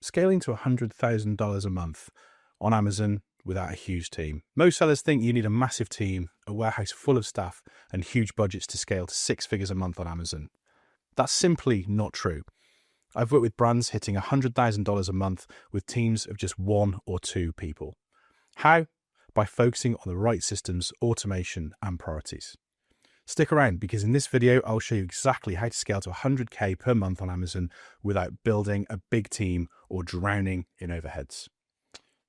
Scaling to $100,000 a month on Amazon without a huge team. Most sellers think you need a massive team, a warehouse full of staff, and huge budgets to scale to 6 figures a month on Amazon. That's simply not true. I've worked with brands hitting $100,000 a month with teams of just 1 or 2 people. How? By focusing on the right systems, automation, and priorities. Stick around because in this video, I'll show you exactly how to scale to 100K per month on Amazon without building a big team or drowning in overheads.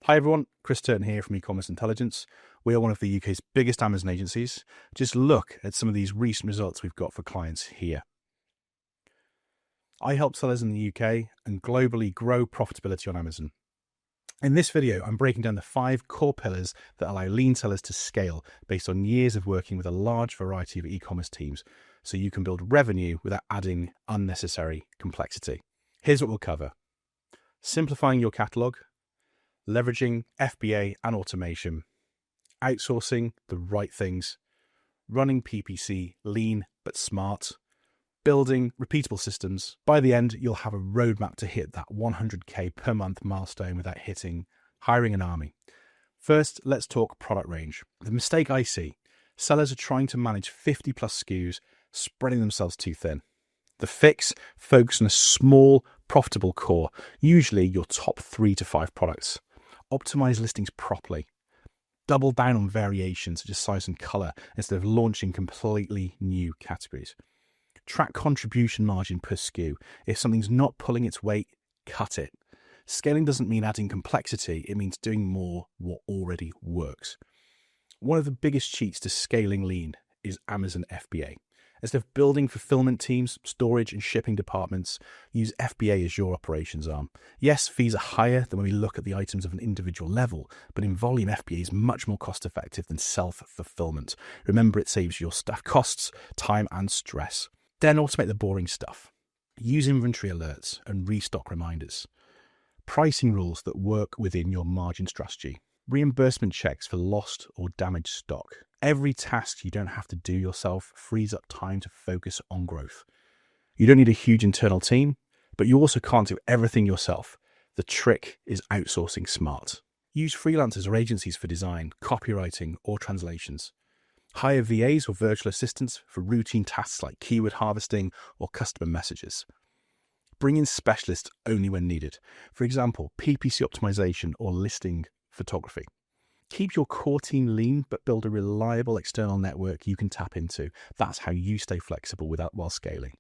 Hi everyone, Chris Turton here from Ecommerce Intelligence. We are one of the UK's biggest Amazon agencies. Just look at some of these recent results we've got for clients here. I help sellers in the UK and globally grow profitability on Amazon. In this video, I'm breaking down the 5 core pillars that allow lean sellers to scale based on years of working with a large variety of e-commerce teams, so you can build revenue without adding unnecessary complexity. Here's what we'll cover. Simplifying your catalog, leveraging FBA and automation, outsourcing the right things, running PPC lean but smart, building repeatable systems. By the end, you'll have a roadmap to hit that 100K per month milestone without hiring an army. First, let's talk product range. The mistake I see, sellers are trying to manage 50 plus SKUs, spreading themselves too thin. The fix, focus on a small, profitable core, usually your top 3 to 5 products. Optimize listings properly. Double down on variations such as size and color instead of launching completely new categories. Track contribution margin per SKU. If something's not pulling its weight, cut it. Scaling doesn't mean adding complexity, it means doing more what already works. One of the biggest cheats to scaling lean is Amazon FBA. Instead of building fulfillment teams, storage and shipping departments, use FBA as your operations arm. Yes, fees are higher than when we look at the items of an individual level, but in volume, FBA is much more cost effective than self-fulfillment. Remember, it saves your staff costs, time and stress. Then automate the boring stuff. Use inventory alerts and restock reminders. Pricing rules that work within your margin strategy. Reimbursement checks for lost or damaged stock. Every task you don't have to do yourself frees up time to focus on growth. You don't need a huge internal team, but you also can't do everything yourself. The trick is outsourcing smart. Use freelancers or agencies for design, copywriting, or translations. Hire VAs or virtual assistants for routine tasks like keyword harvesting or customer messages. Bring in specialists only when needed. For example, PPC optimization or listing photography. Keep your core team lean, but build a reliable external network you can tap into. That's how you stay flexible while scaling.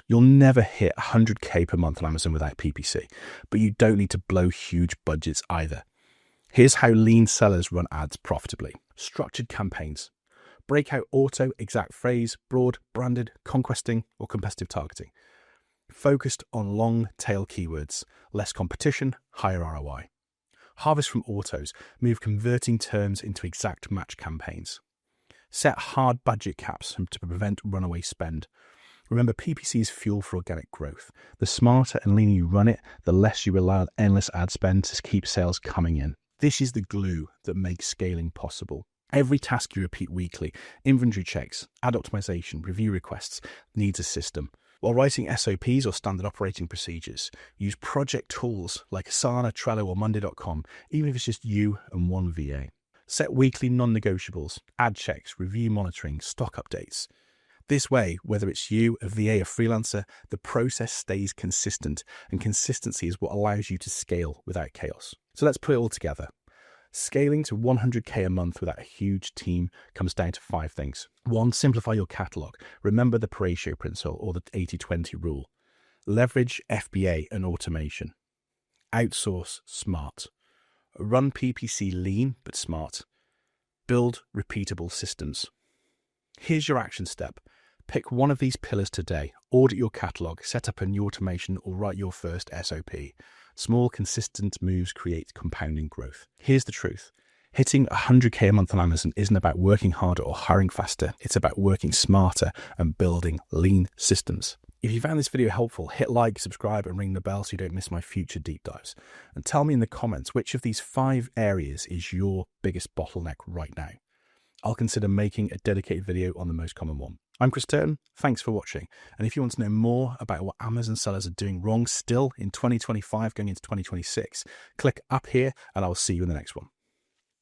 You'll never hit 100K per month on Amazon without PPC, but you don't need to blow huge budgets either. Here's how lean sellers run ads profitably. Structured campaigns. Breakout auto, exact phrase, broad, branded, conquesting, or competitive targeting. Focused on long tail keywords, less competition, higher ROI. Harvest from autos, move converting terms into exact match campaigns. Set hard budget caps to prevent runaway spend. Remember, PPC is fuel for organic growth. The smarter and leaner you run it, the less you rely on endless ad spend to keep sales coming in. This is the glue that makes scaling possible. Every task you repeat weekly, inventory checks, ad optimization, review requests, needs a system. While writing SOPs or standard operating procedures, use project tools like Asana, Trello, or Monday.com, even if it's just you and one VA. Set weekly non-negotiables, ad checks, review monitoring, stock updates. This way, whether it's you, a VA, or freelancer, the process stays consistent, and consistency is what allows you to scale without chaos. So let's put it all together. Scaling to 100K a month without a huge team comes down to 5 things. 1, simplify your catalog. Remember the ratio principle or the 80-20 rule. Leverage FBA and automation. Outsource smart. Run PPC lean but smart. Build repeatable systems. Here's your action step. Pick one of these pillars today. Audit your catalog, set up a new automation, or write your first SOP. Small, consistent moves create compounding growth. Here's the truth. Hitting 100K a month on Amazon isn't about working harder or hiring faster. It's about working smarter and building lean systems. If you found this video helpful, hit like, subscribe, and ring the bell so you don't miss my future deep dives. And tell me in the comments which of these 5 areas is your biggest bottleneck right now. I'll consider making a dedicated video on the most common one. I'm Chris Turton. Thanks for watching. And if you want to know more about what Amazon sellers are doing wrong still in 2025 going into 2026, click up here and I'll see you in the next one.